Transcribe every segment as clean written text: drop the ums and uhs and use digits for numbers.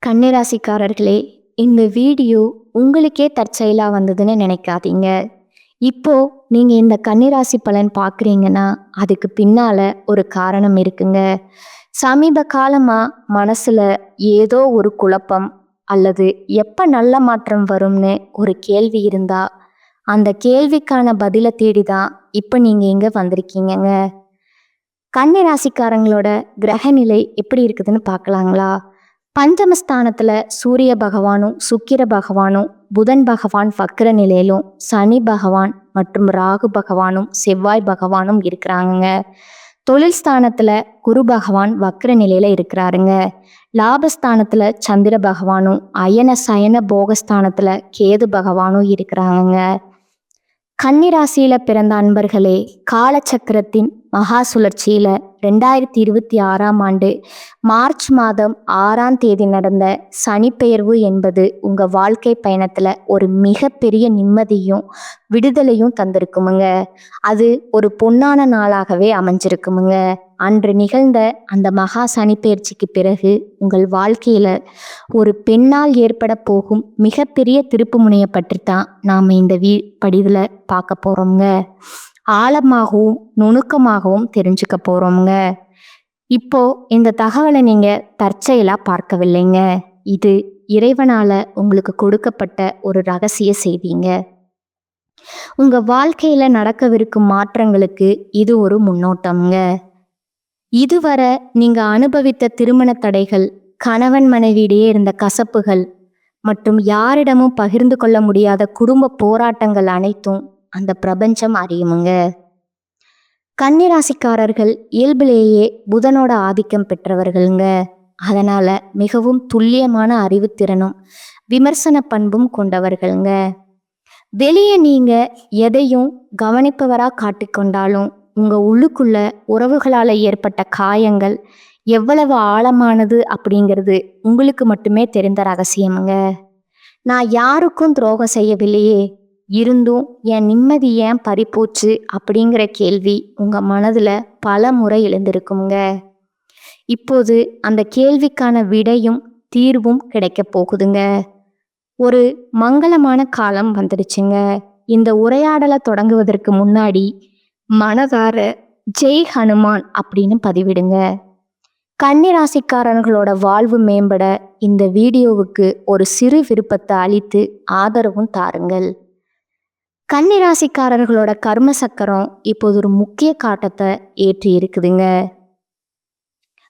கன்னிராசிக்காரர்களே, இந்த வீடியோ உங்களுக்கே தற்செயலா வந்ததுன்னு நினைக்காதீங்க. இப்போ நீங்க இந்த கன்னிராசி பலன் பார்க்குறீங்கன்னா, அதுக்கு பின்னால ஒரு காரணம் இருக்குங்க. சமீப காலமா மனசுல ஏதோ ஒரு குழப்பம் அல்லது எப்ப நல்ல மாற்றம் வரும்னு ஒரு கேள்வி இருந்தா, அந்த கேள்விக்கான பதில தேடி தான் இப்ப நீங்க இங்க வந்திருக்கீங்கங்க. கன்னிராசிக்காரங்களோட கிரகநிலை எப்படி இருக்குதுன்னு பார்க்கலாங்களா? பஞ்சமஸ்தானத்துல சூரிய பகவானும் சுக்கிர பகவானும் புதன் பகவான் வக்ர நிலையிலும் சனி பகவான் மற்றும் ராகு பகவானும் செவ்வாய் பகவானும் இருக்கிறாங்க. தொழில் ஸ்தானத்துல குரு பகவான் வக்ர நிலையில இருக்கிறாருங்க. லாபஸ்தானத்துல சந்திர பகவானும் அயன சயன போகஸ்தானத்துல கேது பகவானும் இருக்கிறாங்க. கன்னிராசியில பிறந்த அன்பர்களே, காலச்சக்கரத்தின் மகா சுழற்சியில 2026ஆம் ஆண்டு மார்ச் மாதம் 6ஆம் தேதி நடந்த சனிப்பெயர்வு என்பது உங்க வாழ்க்கை பயணத்துல ஒரு மிகப்பெரிய நிம்மதியும் விடுதலையும் தந்திருக்குமுங்க. அது ஒரு பொன்னான நாளாகவே அமைஞ்சிருக்குமுங்க. அன்று நிகழ்ந்த அந்த மகா சனிப்பெயர்ச்சிக்கு பிறகு உங்கள் வாழ்க்கையில ஒரு பெண்ணால் ஏற்பட போகும் மிகப்பெரிய திருப்பு முனையை பற்றி தான் நாம் இந்த படிவில் பார்க்க போகிறோங்க. ஆழமாகவும் நுணுக்கமாகவும் தெரிஞ்சுக்க போகிறோங்க. இப்போ இந்த தகவலை நீங்கள் தற்செயலாக பார்க்கவில்லைங்க. இது இறைவனால உங்களுக்கு கொடுக்கப்பட்ட ஒரு ரகசிய செய்திங்க. உங்கள் வாழ்க்கையில் நடக்கவிருக்கும் மாற்றங்களுக்கு இது ஒரு முன்னோட்டம்ங்க. இதுவரை நீங்க அனுபவித்த திருமண தடைகள், கணவன் மனைவியிடையே இருந்த கசப்புகள் மற்றும் யாரிடமும் பகிர்ந்து கொள்ள முடியாத குடும்ப போராட்டங்கள் அனைத்தும் அந்த பிரபஞ்சம் அறியுமுங்க. கன்னிராசிக்காரர்கள் இயல்பிலேயே புதனோட ஆதிக்கம் பெற்றவர்களுங்க. அதனால மிகவும் துல்லியமான அறிவுத்திறனும் விமர்சன பண்பும் கொண்டவர்களுங்க. வெளியே நீங்க எதையும் கவனிப்பவரா காட்டிக்கொண்டாலும் உங்க உள்ளுக்குள்ள உறவுகளால ஏற்பட்ட காயங்கள் எவ்வளவு ஆழமானது அப்படிங்கிறது உங்களுக்கு மட்டுமே தெரிந்த ரகசியமுங்க. நான் யாருக்கும் துரோகம் செய்யவில்லையே, இருந்தும் என் நிம்மதி ஏன் பறிப்போச்சு அப்படிங்கிற கேள்வி உங்க மனதுல பல முறை எழுந்திருக்குங்க. இப்போது அந்த கேள்விக்கான விடையும் தீர்வும் கிடைக்க போகுதுங்க. ஒரு மங்களமான காலம் வந்துடுச்சுங்க. இந்த உரையாடலை தொடங்குவதற்கு முன்னாடி மனதார ஜெய் ஹனுமான் அப்படின்னு பதிவிடுங்க. கன்னிராசிக்காரர்களோட வாழ்வு மேம்பட இந்த வீடியோவுக்கு ஒரு சிறு விருப்பத்தை அளித்து ஆதரவும் தாருங்கள். கன்னிராசிக்காரர்களோட கர்ம சக்கரம் இப்போது ஒரு முக்கிய காட்டத்தை ஏற்றி இருக்குதுங்க.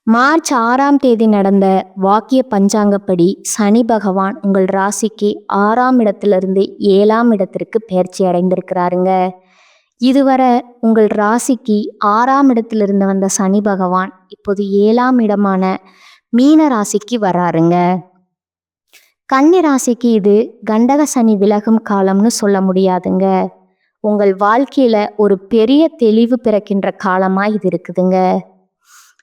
மார்ச் 6ஆம் தேதி நடந்த வாக்கிய பஞ்சாங்கப்படி சனி பகவான் உங்கள் ராசிக்கு 6ஆம் இடத்திலிருந்து 7ஆம் இடத்திற்கு பெயர்ச்சி அடைந்திருக்கிறாருங்க. இதுவரை உங்கள் ராசிக்கு 6ஆம் இடத்தில் இருந்து வந்த சனி பகவான் இப்போது 7ஆம் இடமான மீன ராசிக்கு வராருங்க. கன்னி ராசிக்கு இது கண்டக சனி விலகும் காலம்னு சொல்ல முடியாதுங்க. உங்கள் வாழ்க்கையில ஒரு பெரிய தெளிவு பிறக்கின்ற காலமா இது இருக்குதுங்க.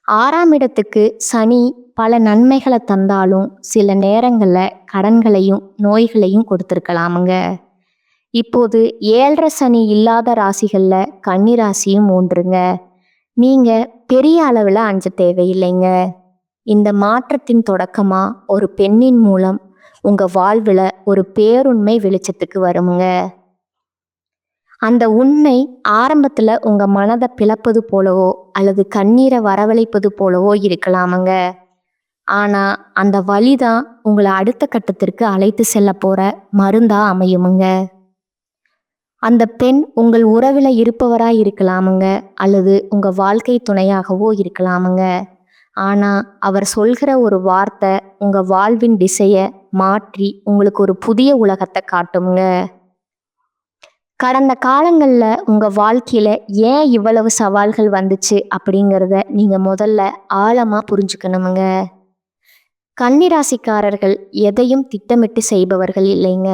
6ஆம் இடத்துக்கு சனி பல நன்மைகளை தந்தாலும் சில நேரங்கள்ல கடன்களையும் நோய்களையும் கொடுத்துருக்கலாமுங்க. இப்போது 7.5 சனி இல்லாத ராசிகள்ல கன்னி ராசியும் ஒன்றுங்க. நீங்க பெரிய அளவில் அஞ்ச தேவையில்லைங்க. இந்த மாற்றத்தின் தொடக்கமா ஒரு பெண்ணின் மூலம் உங்க வாழ்வுல ஒரு பேருண்மை வெளிச்சத்துக்கு வருமுங்க. அந்த உண்மை ஆரம்பத்துல உங்க மனதை பிளப்பது போலவோ அல்லது கண்ணீரை வரவழைப்பது போலவோ இருக்கலாமுங்க. ஆனா அந்த வழிதான் உங்களை அடுத்த கட்டத்திற்கு அழைத்து செல்ல போற மருந்தா அமையுமுங்க. அந்த பெண் உங்கள் உறவில் இருப்பவராக இருக்கலாமுங்க அல்லது உங்கள் வாழ்க்கை துணையாகவோ இருக்கலாமுங்க. ஆனால் அவர் சொல்கிற ஒரு வார்த்தை உங்கள் வாழ்வின் திசையை மாற்றி உங்களுக்கு ஒரு புதிய உலகத்தை காட்டுமுங்க. கடந்த காலங்களில் உங்கள் வாழ்க்கையில் ஏன் இவ்வளவு சவால்கள் வந்துச்சு அப்படிங்கிறத நீங்கள் முதல்ல ஆழமாக புரிஞ்சுக்கணுமுங்க. கன்னிராசிக்காரர்கள் எதையும் திட்டமிட்டு செய்பவர்கள் இல்லைங்க.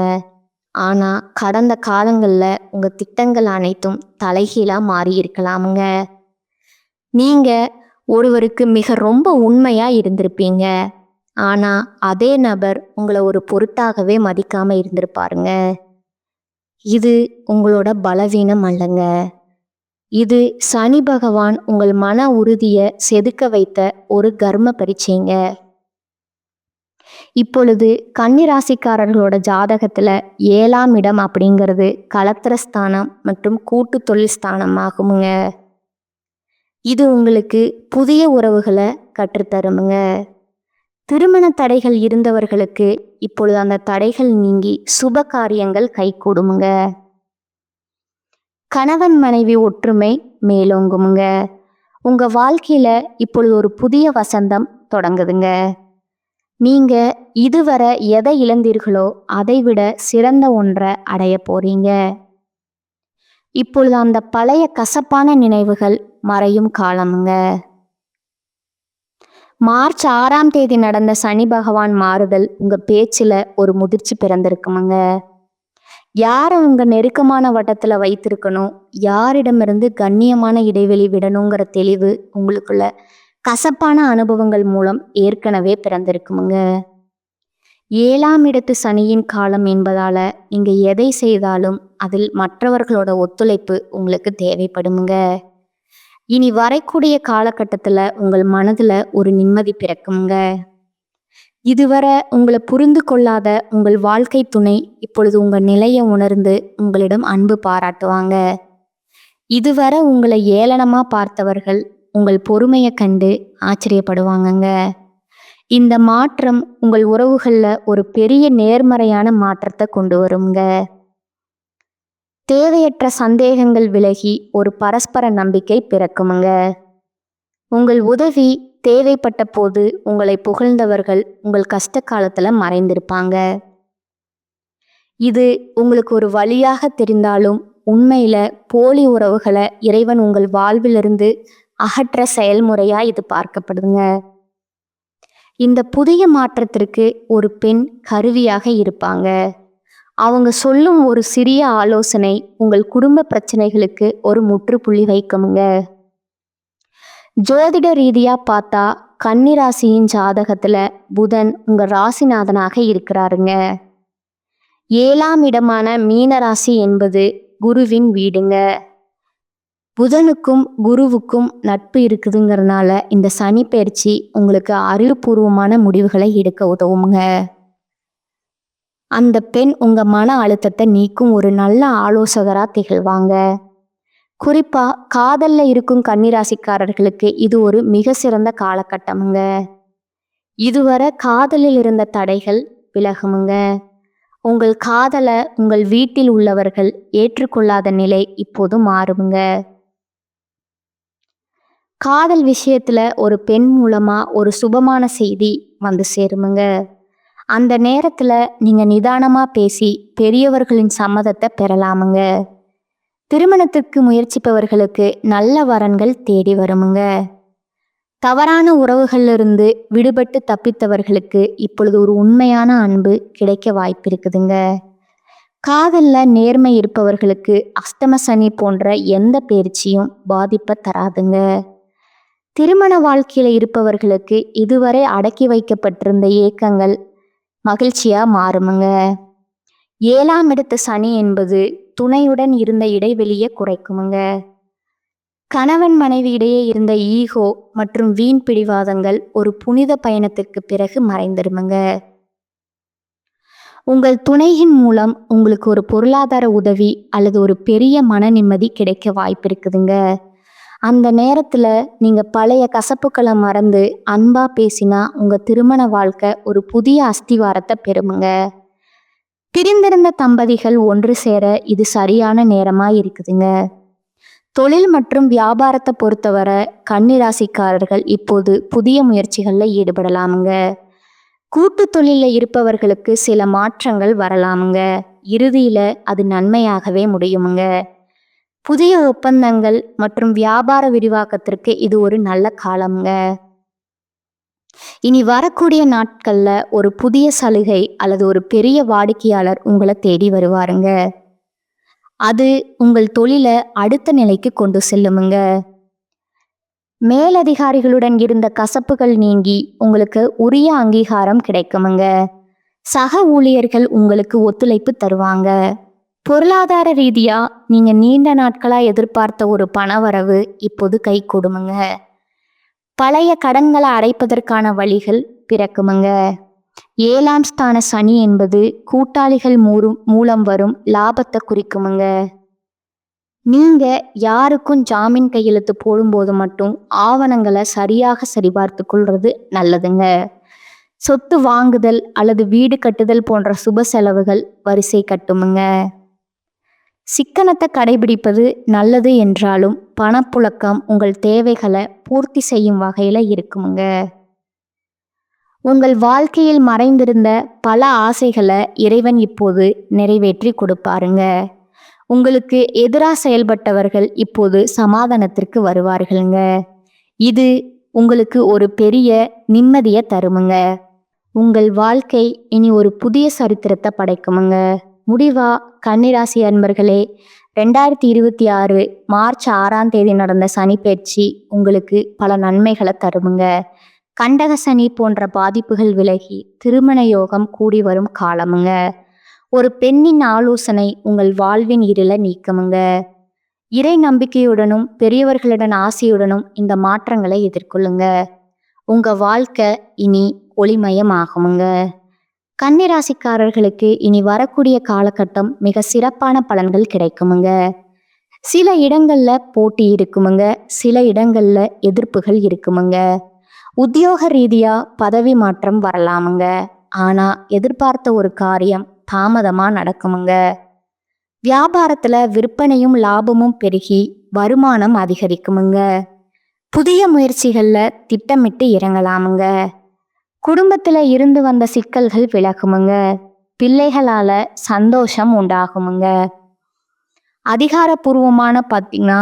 ஆனால் கடந்த காலங்களில் உங்கள் திட்டங்கள் அனைத்தும் தலைகீழாக மாறி இருக்கலாமுங்க. நீங்கள் ஒருவருக்கு மிக ரொம்ப உண்மையாக இருந்திருப்பீங்க. ஆனால் அதே நபர் உங்களை ஒரு பொருட்டாகவே மதிக்காமல் இருந்திருப்பாருங்க. இது உங்களோட பலவீனம் அல்லங்க. இது சனி பகவான் உங்கள் மன உறுதியை செதுக்க வைத்த ஒரு கர்ம பரீட்சைங்க. இப்பொழுது கன்னிராசிக்காரர்களோட ஜாதகத்துல 7ஆம் இடம் அப்படிங்கிறது கலத்திர ஸ்தானம் மற்றும் கூட்டு தொழில் ஸ்தானம் ஆகுமுங்க. இது உங்களுக்கு புதிய உறவுகளை கற்றுத்தருமுங்க. திருமண தடைகள் இருந்தவர்களுக்கு இப்பொழுது அந்த தடைகள் நீங்கி சுப காரியங்கள் கைகூடுமுங்க. கணவன் மனைவி ஒற்றுமை மேலோங்குமுங்க. உங்க வாழ்க்கையில இப்பொழுது ஒரு புதிய வசந்தம் தொடங்குதுங்க. நீங்க இதுவரை எதை இழந்தீர்களோ அதை விட சிறந்த ஒன்றை அடைய போறீங்க. இப்பொழுது அந்த பழைய கசப்பான நினைவுகள் மறையும் காலமுங்க. மார்ச் 6ஆம் தேதி நடந்த சனி பகவான் மாறுதல் உங்க பேச்சுல ஒரு முதிர்ச்சி பிறந்திருக்குமுங்க. யாரை உங்க நெருக்கமான வட்டத்துல வைத்திருக்கணும், யாரிடமிருந்து கண்ணியமான இடைவெளி விடணுங்கிற தெளிவு உங்களுக்குள்ள கசப்பான அனுபவங்கள் மூலம் ஏற்கனவே பிறந்திருக்குமுங்க. 7ஆம் இடத்து சனியின் காலம் என்பதால நீங்க எதை செய்தாலும் அதில் மற்றவர்களோட ஒத்துழைப்பு உங்களுக்கு தேவைப்படுமுங்க. இனி வரக்கூடிய காலகட்டத்துல உங்கள் மனதுல ஒரு நிம்மதி பிறக்குமுங்க. இதுவரை உங்களை புரிந்து கொள்ளாத உங்கள் வாழ்க்கை துணை இப்பொழுது உங்க நிலையை உணர்ந்து உங்களிடம் அன்பு பாராட்டுவாங்க. இதுவரை உங்களை ஏளனமா பார்த்தவர்கள் உங்கள் பொறுமையை கண்டு ஆச்சரியப்படுவாங்கங்க. இந்த மாற்றம் உங்கள் உறவுகள்ல ஒரு பெரிய நேர்மறையான மாற்றத்தை கொண்டு வருங்க. தேவையற்ற சந்தேகங்கள் விலகி ஒரு பரஸ்பர நம்பிக்கை பிறக்குமுங்க. உங்கள் உதவி தேவைப்பட்ட போது உங்களை புகழ்ந்தவர்கள் உங்கள் கஷ்ட காலத்துல மறைந்திருப்பாங்க. இது உங்களுக்கு ஒரு வழியாக தெரிந்தாலும் உண்மையில போலி உறவுகளை இறைவன் உங்கள் வாழ்விலிருந்து அகற்ற செயல்முறையா இது பார்க்கப்படுதுங்க. இந்த புதிய மாற்றத்திற்கு ஒரு பெண் கருவியாக இருப்பாங்க. அவங்க சொல்லும் ஒரு சிறிய ஆலோசனை உங்கள் குடும்ப பிரச்சனைகளுக்கு ஒரு முற்றுப்புள்ளி வைக்குமுங்க. ஜோதிட ரீதியா பார்த்தா கன்னிராசியின் ஜாதகத்துல புதன் உங்க ராசிநாதனாக இருக்கிறாருங்க. 7ஆம் இடமான மீனராசி என்பது குருவின் வீடுங்க. புதனுக்கும் குருவுக்கும் நட்பு இருக்குதுங்கிறதுனால இந்த சனி பயிற்சி உங்களுக்கு அறிவுபூர்வமான முடிவுகளை எடுக்க உதவுங்க. அந்த பெண் உங்க மன அழுத்தத்தை நீக்கும் ஒரு நல்ல ஆலோசகரா திகழ்வாங்க. குறிப்பா காதல்ல இருக்கும் கன்னிராசிக்காரர்களுக்கு இது ஒரு மிக சிறந்த காலகட்டமுங்க. இதுவரை காதலில் இருந்த தடைகள் விலகுமுங்க. உங்கள் காதலை உங்கள் வீட்டில் உள்ளவர்கள் ஏற்றுக்கொள்ளாத நிலை இப்போது மாறுமுங்க. காதல் விஷயத்துல ஒரு பெண் மூலமா ஒரு சுபமான செய்தி வந்து சேருமுங்க. அந்த நேரத்துல நீங்க நிதானமா பேசி பெரியவர்களின் சம்மதத்தை பெறலாமுங்க. திருமணத்துக்கு முயற்சிப்பவர்களுக்கு நல்ல வரன்கள் தேடி வருமுங்க. தவறான உறவுகளிலிருந்து விடுபட்டு தப்பித்தவர்களுக்கு இப்பொழுது ஒரு உண்மையான அன்பு கிடைக்க வாய்ப்பு இருக்குதுங்க. காதல்ல நேர்மை இருப்பவர்களுக்கு அஷ்டம சனி போன்ற எந்த பயிற்சியும் பாதிப்பை தராதுங்க. திருமண வாழ்க்கையில இருப்பவர்களுக்கு இதுவரை அடக்கி வைக்கப்பட்டிருந்த ஏக்கங்கள் மகிழ்ச்சியா மாறுமுங்க. 7ஆம் இடத்து சனி என்பது துணையுடன் இருந்த இடைவெளியை குறைக்குமுங்க. கணவன் மனைவி இடையே இருந்த ஈகோ மற்றும் வீண் பிடிவாதங்கள் ஒரு புனித பயணத்திற்கு பிறகு மறைந்துருமுங்க. உங்கள் துணையின் மூலம் உங்களுக்கு ஒரு பொருளாதார உதவி அல்லது ஒரு பெரிய மன நிம்மதி கிடைக்க வாய்ப்பு இருக்குதுங்க. அந்த நேரத்துல நீங்க பழைய கசப்புக்களை மறந்து அன்பா பேசினா உங்க திருமண வாழ்க்கை ஒரு புதிய அஸ்திவாரத்தை பெறுமுங்க. பிரிந்திருந்த தம்பதிகள் ஒன்று சேர இது சரியான நேரமா இருக்குதுங்க. தொழில் மற்றும் வியாபாரத்தை பொறுத்தவரை கன்னிராசிக்காரர்கள் இப்போது புதிய முயற்சிகள்ல ஈடுபடலாமுங்க. கூட்டு தொழில இருப்பவர்களுக்கு சில மாற்றங்கள் வரலாமுங்க. இறுதியில அது நன்மையாகவே முடியுமுங்க. புதிய ஒப்பந்தங்கள் மற்றும் வியாபார விரிவாக்கத்திற்கு இது ஒரு நல்ல காலம்ங்க. இனி வரக்கூடிய நாட்கள்ல ஒரு புதிய சலுகை அல்லது ஒரு பெரிய வாடிக்கையாளர் உங்களை தேடி வருவாருங்க. அது உங்கள் தொழிலை அடுத்த நிலைக்கு கொண்டு செல்லுமுங்க. மேலதிகாரிகளுடன் இருந்த கசப்புகள் நீங்கி உங்களுக்கு உரிய அங்கீகாரம் கிடைக்குமுங்க. சக ஊழியர்கள் உங்களுக்கு ஒத்துழைப்பு தருவாங்க. பொருளாதார ரீதியா நீங்க நீண்ட நாட்களா எதிர்பார்த்த ஒரு பணவரவு இப்போது கை கொடுமுங்க. பழைய கடன்களை அடைப்பதற்கான வழிகள் பிறக்குமுங்க. 7ஆம் ஸ்தான சனி என்பது கூட்டாளிகள் மூலம் வரும் லாபத்தை குறிக்குமுங்க. நீங்க யாருக்கும் ஜாமீன் கையெழுத்து போடும்போது மட்டும் ஆவணங்களை சரியாக சரிபார்த்து கொள்றது நல்லதுங்க. சொத்து வாங்குதல் அல்லது வீடு கட்டுதல் போன்ற சுப செலவுகள் வரிசை கட்டுமுங்க. சிக்கனத்தை கடைபிடிப்பது நல்லது என்றாலும் பணப்புழக்கம் உங்கள் தேவைகளை பூர்த்தி செய்யும் வகையில இருக்குமுங்க. உங்கள் வாழ்க்கையில் மறைந்திருந்த பல ஆசைகளை இறைவன் இப்போது நிறைவேற்றி கொடுப்பாருங்க. உங்களுக்கு எதிராக செயல்பட்டவர்கள் இப்போது சமாதானத்திற்கு வருவார்களுங்க. இது உங்களுக்கு ஒரு பெரிய நிம்மதியை தருமுங்க. உங்கள் வாழ்க்கை இனி ஒரு புதிய சரித்திரத்தை படைக்குமுங்க. முடிவா கன்னிராசி அன்பர்களே, 2026 மார்ச் 6ஆம் தேதி நடந்த சனி பெயர்ச்சி உங்களுக்கு பல நன்மைகளை தருமுங்க. கண்டக சனி போன்ற பாதிப்புகள் விலகி திருமண யோகம் கூடி வரும் காலமுங்க. ஒரு பெண்ணின் ஆலோசனை உங்கள் வாழ்வின் இருளை நீக்குமுங்க. இறை நம்பிக்கையுடனும் பெரியவர்களிடம் ஆசையுடனும் இந்த மாற்றங்களை எதிர்கொள்ளுங்க. உங்க வாழ்க்கை இனி ஒளிமயமாகுமுங்க. கன்னிராசிக்காரர்களுக்கு இனி வரக்கூடிய காலகட்டம் மிக சிறப்பான பலன்கள் கிடைக்குமுங்க. சில இடங்கள்ல போட்டி இருக்குமுங்க, சில இடங்கள்ல எதிர்ப்புகள் இருக்குமுங்க. உத்தியோக ரீதியா பதவி மாற்றம் வரலாமுங்க. ஆனா எதிர்பார்த்த ஒரு காரியம் தாமதமா நடக்குமுங்க. வியாபாரத்துல விற்பனையும் லாபமும் பெருகி வருமானம் அதிகரிக்குமுங்க. புதிய முயற்சிகள்ல திட்டமிட்டு இறங்கலாமுங்க. குடும்பத்துல இருந்து வந்த சிக்கல்கள் விலகுமுங்க. பிள்ளைகளால சந்தோஷம் உண்டாகுமுங்க. அதிகாரப்பூர்வமான பார்த்தீங்கன்னா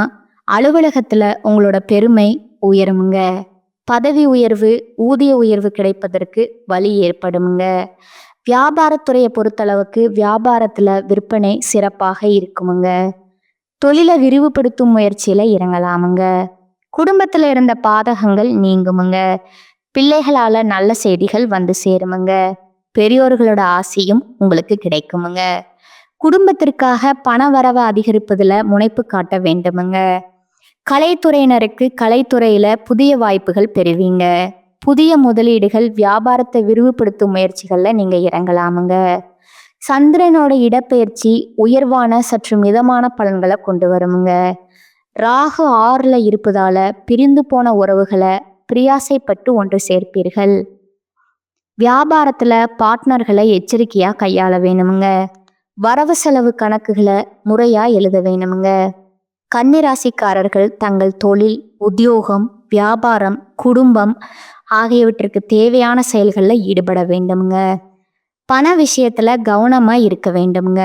அலுவலகத்துல உங்களோட பெருமை உயருமுங்க. பதவி உயர்வு, ஊதிய உயர்வு கிடைப்பதற்கு வழி ஏற்படுமுங்க. வியாபாரத்துறையை பொறுத்தளவுக்கு வியாபாரத்துல விற்பனை சிறப்பாக இருக்குமுங்க. தொழிலை விரிவுபடுத்தும் முயற்சியில இறங்கலாமுங்க. குடும்பத்துல இருந்த பாதகங்கள் நீங்குமுங்க. பிள்ளைகளால நல்ல செய்திகள் வந்து சேருமுங்க. பெரியோர்களோட ஆசையும் உங்களுக்கு கிடைக்குமுங்க. குடும்பத்திற்காக பண வரவை அதிகரிப்பதுல முனைப்பு காட்ட வேண்டுமுங்க. கலைத்துறையினருக்கு கலைத்துறையில புதிய வாய்ப்புகள் பெறுவீங்க. புதிய முதலீடுகள், வியாபாரத்தை விரிவுபடுத்தும் முயற்சிகள்ல நீங்க இறங்கலாமுங்க. சந்திரனோட இடப்பெயர்ச்சி உயர்வான சற்று மிதமான பலன்களை கொண்டு வருமுங்க. ராகு 6ல இருப்பதால பிரிந்து போன உறவுகளை பிரியாசைப்பட்டு ஒன்று சேர்ப்பீர்கள். வியாபாரத்துல பார்ட்னர்களை எச்சரிக்கையா கையாள வேணுமுங்க. வரவு செலவு கணக்குகளை முறையா எழுத வேணுமுங்க. கன்னிராசிக்காரர்கள் தங்கள் தொழில், உத்தியோகம், வியாபாரம், குடும்பம் ஆகியவற்றிற்கு தேவையான செயல்களில் ஈடுபட வேண்டுமுங்க. பண விஷயத்துல கவனமா இருக்க வேண்டுமுங்க.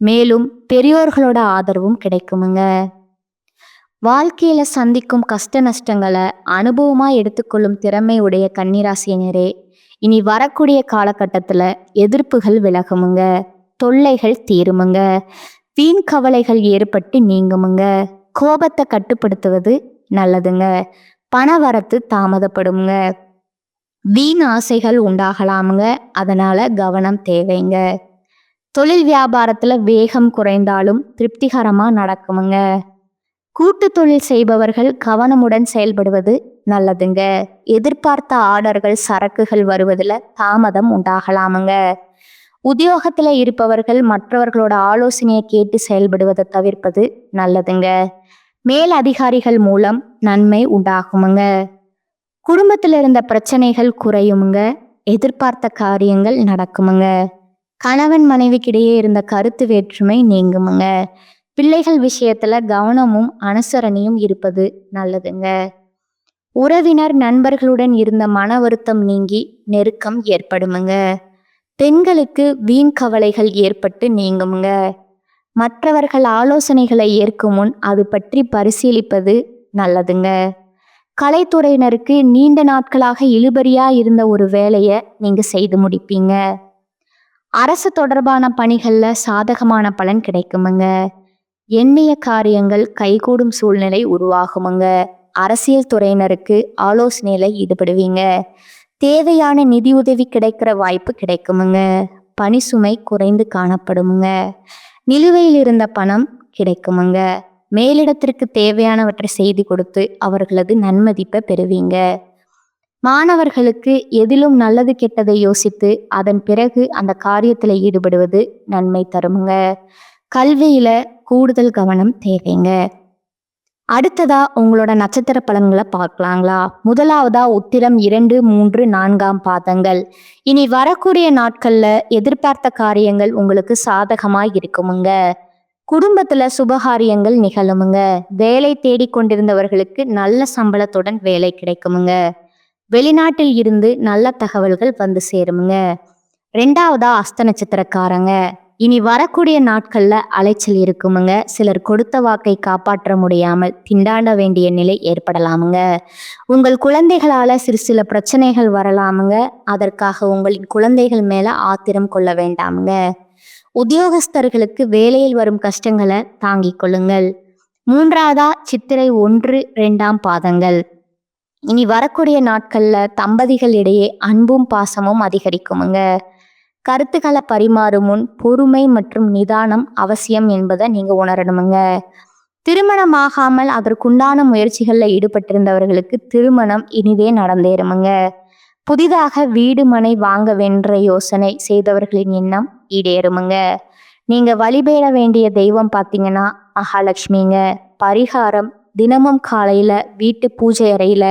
மேலும் பெரியோர்களோட ஆதரவும் கிடைக்குமுங்க. வாழ்க்கையில சந்திக்கும் கஷ்ட நஷ்டங்களை அனுபவமா எடுத்துக்கொள்ளும் திறமை உடைய கன்னிராசியினரே, இனி வரக்கூடிய காலகட்டத்துல எதிர்ப்புகள் விலகுமுங்க. தொல்லைகள் தீருமுங்க. வீண் கவலைகள் ஏற்பட்டு நீங்குமுங்க. கோபத்தை கட்டுப்படுத்துவது நல்லதுங்க. பண வரத்து தாமதப்படுங்க. வீண் ஆசைகள் உண்டாகலாமுங்க. அதனால கவனம் தேவைங்க. தொழில் வியாபாரத்துல வேகம் குறைந்தாலும் திருப்திகரமா நடக்குமுங்க. கூட்டு தொழில் செய்பவர்கள் கவனமுடன் செயல்படுவது நல்லதுங்க. எதிர்பார்த்த ஆர்டர்கள், சரக்குகள் வருவதில் தாமதம் உண்டாகலாமுங்க. உத்தியோகத்துல இருப்பவர்கள் மற்றவர்களோட ஆலோசனையை கேட்டு செயல்படுவதை தவிர்ப்பது நல்லதுங்க. மேல் அதிகாரிகள் மூலம் நன்மை உண்டாகுமுங்க. குடும்பத்தில் இருந்த பிரச்சனைகள் குறையுமுங்க. எதிர்பார்த்த காரியங்கள் நடக்குமுங்க. கணவன் மனைவிக்கிடையே இருந்த கருத்து வேற்றுமை நீங்குமுங்க. பிள்ளைகள் விஷயத்துல கவனமும் அனுசரணையும் இருப்பது நல்லதுங்க. உறவினர் நண்பர்களுடன் இருந்த மன வருத்தம் நீங்கி நெருக்கம் ஏற்படுமுங்க. பெண்களுக்கு வீண் கவலைகள் ஏற்பட்டு நீங்குமுங்க. மற்றவர்கள் ஆலோசனைகளை ஏற்கும் முன் அது பற்றி பரிசீலிப்பது நல்லதுங்க. கலைத்துறையினருக்கு நீண்ட நாட்களாக இழுபறியா இருந்த ஒரு வேலையை நீங்க செய்து முடிப்பீங்க. அரசு தொடர்பான பணிகள்ல சாதகமான பலன் கிடைக்குமுங்க. எண்ணிய காரியங்கள் கைகூடும் சூழ்நிலை உருவாகுமுங்க. அரசியல் துறையினருக்கு ஆலோசனையில ஈடுபடுவீங்க. தேவையான நிதி உதவி கிடைக்கிற வாய்ப்பு கிடைக்குமுங்க. பணி சுமை குறைந்து காணப்படுமுங்க. நிலுவையில் இருந்த பணம் கிடைக்குமுங்க. மேலிடத்திற்கு தேவையானவற்றை செய்து கொடுத்து அவர்களது நன்மதிப்பை பெறுவீங்க. மாணவர்களுக்கு எதிலும் நல்லது கெட்டதை யோசித்து அதன் பிறகு அந்த காரியத்தில் ஈடுபடுவது நன்மை தருமுங்க. கல்வியில கூடுதல் கவனம் தேவைங்க. அடுத்ததா உங்களோட நட்சத்திர பலன்களை பார்க்கலாங்களா? முதலாவதா உத்திரம் 2, 3, 4ஆம் பாதங்கள். இனி வரக்கூடிய நாட்கள்ல எதிர்பார்த்த காரியங்கள் உங்களுக்கு சாதகமாய் இருக்குமுங்க. குடும்பத்துல சுபகாரியங்கள் நிகழுமுங்க. வேலை தேடிக்கொண்டிருந்தவர்களுக்கு நல்ல சம்பளத்துடன் வேலை கிடைக்குமுங்க. வெளிநாட்டில் இருந்து நல்ல தகவல்கள் வந்து சேருமுங்க. 2ஆவதா அஸ்த நட்சத்திரக்காரங்க. இனி வரக்கூடிய நாட்கள்ல அலைச்சல் இருக்குமுங்க. சிலர் கொடுத்த வாக்கை காப்பாற்ற முடியாமல் திண்டாட வேண்டிய நிலை ஏற்படலாமுங்க. உங்கள் குழந்தைகளால சில பிரச்சனைகள் வரலாமுங்க. அதற்காக உங்களின் குழந்தைகள் மேல ஆத்திரம் கொள்ள வேண்டாமுங்க. உத்தியோகஸ்தர்களுக்கு வேலையில் வரும் கஷ்டங்களை தாங்கிக் கொள்ளுங்கள். 3ஆவதா சித்திரை 1, 2ஆம் பாதங்கள். இனி வரக்கூடிய நாட்கள்ல தம்பதிகள் இடையே அன்பும் பாசமும் அதிகரிக்குமுங்க. கருத்துக்களை பரிமாறும் முன் பொறுமை மற்றும் நிதானம் அவசியம் என்பதை நீங்க உணரணுமுங்க. திருமணமாகாமல் அதற்குண்டான முயற்சிகளில் ஈடுபட்டிருந்தவர்களுக்கு திருமணம் இனிதே நடந்தேறுமுங்க. புதிதாக வீடு மனை வாங்க வென்ற யோசனை செய்தவர்களின் எண்ணம் ஈடேறுமுங்க. நீங்க வழிபட வேண்டிய தெய்வம் பார்த்தீங்கன்னா மகாலட்சுமிங்க. பரிகாரம்: தினமும் காலையில வீட்டு பூஜை அறையில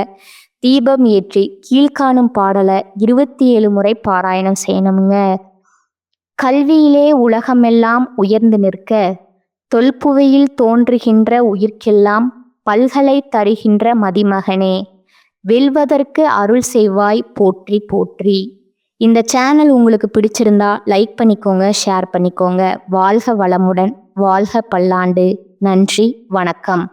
தீபம் ஏற்றி கீழ்காணும் பாடலை 27 முறை பாராயணம் செய்யணுமுங்க. கல்வியிலே உலகமெல்லாம் உயர்ந்து நிற்க தொல்புவையில் தோன்றுகின்ற உயிர்க்கெல்லாம் பல்கலை தருகின்ற மதிமகனே, வெல்வதற்கு அருள் செய்வாய் போற்றி போற்றி. இந்த சேனல் உங்களுக்கு பிடிச்சிருந்தா லைக் பண்ணிக்கோங்க, ஷேர் பண்ணிக்கோங்க. வாழ்க வளமுடன், வாழ்க பல்லாண்டு. நன்றி, வணக்கம்.